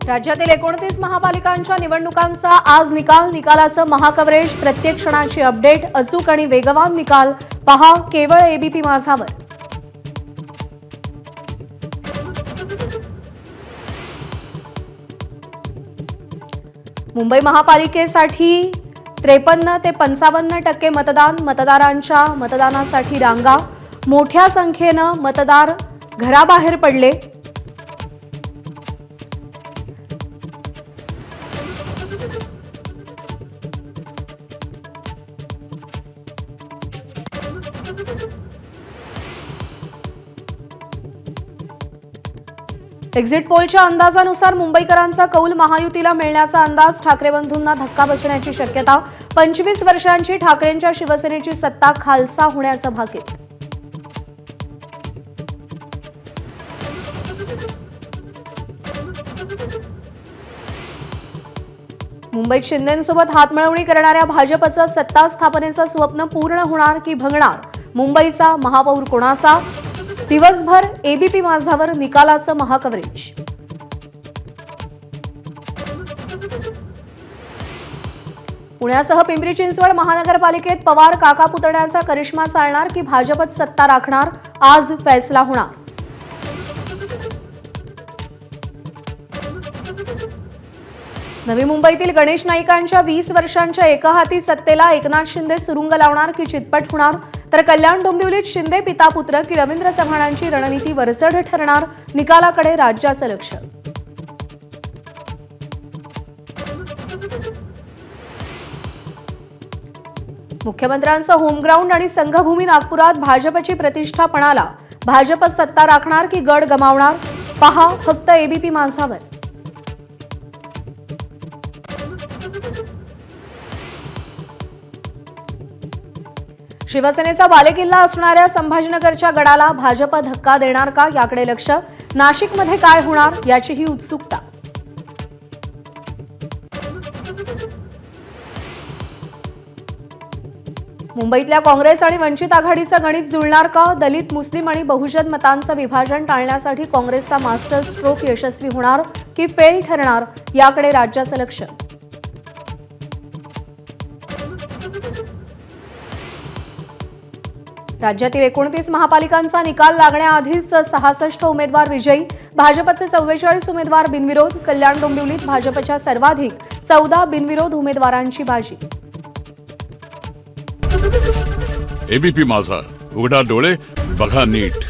राज्यातील 29 महापालिकांच्या निवडणुकांचा आज निकालाचं महाकव्हरेज, प्रत्येक क्षणाची अपडेट, अचूक आणि वेगवान निकाल पहा केवळ एबीपी माझावर। मुंबई महापालिकेसाठी 53 ते 55% मतदारांच्या मतदानासाठी रांगा, मोठ्या संख्येने मतदार घराबाहेर पडले। एक्झिट पोलच्या अंदाजानुसार मुंबईकरांचा कौल महायुतीला मिळण्याचा अंदाज, ठाकरे बंधूंना धक्का बसण्याची शक्यता, 25 वर्षांची ठाकरेंच्या शिवसेनेची सत्ता खालसा होण्याचं भाकीत। मुंबईत शिंदेंसोबत हातमिळवणी करणाऱ्या भाजपचं सत्ता स्थापनेचं स्वप्न पूर्ण होणार की भंगणार, मुंबईचा महापौर कोणाचा, दिवसभर एबीपी माझावर निकालाचं महाकव्हरेज। पुण्यासह पिंपरी चिंचवड महानगरपालिकेत पवार काका पुतण्याचा करिश्मा चालणार की भाजपत सत्ता राखणार, आज फैसला होणार। नवी मुंबईतील गणेश नाईकांच्या 20 वर्षांच्या एकहाती सत्तेला एकनाथ शिंदे सुरुंग लावणार की चितपट होणार, तर कल्याण डोंबिवलीत शिंदे पिता पुत्र की रवींद्र चव्हाणांची रणनीती वरचढ ठरणार, निकालाकडे राज्याचं लक्ष। मुख्यमंत्र्यांचं होमग्राऊंड आणि संघभूमी नागपुरात, भाजपची प्रतिष्ठा पणाला, भाजप सत्ता राखणार की गड गमावणार, पहा फक्त एबीपी माझावर। शिवसेनेचा बालेकिल्ला असणाऱ्या संभाजीनगरच्या गडाला भाजप धक्का देणार का, याकडे लक्ष। नाशिकमध्ये काय होणार याचीही उत्सुकता। मुंबईतल्या काँग्रेस आणि वंचित आघाडीचं गणित जुळणार का, दलित, मुस्लिम आणि बहुजन मतांचं विभाजन टाळण्यासाठी काँग्रेसचा मास्टर स्ट्रोक यशस्वी होणार की फेल ठरणार, याकडे राज्याचं लक्ष। राज्यातील 29 महापालिकांचा निकाल लागण्याआधीच 66 उमेदवार विजयी, भाजपचे 44 उमेदवार बिनविरोध, कल्याण डोंबिवलीत भाजपच्या सर्वाधिक 14 बिनविरोध उमेदवारांची बाजी। एबीपी माझा, उघडा डोळे बघा नीट।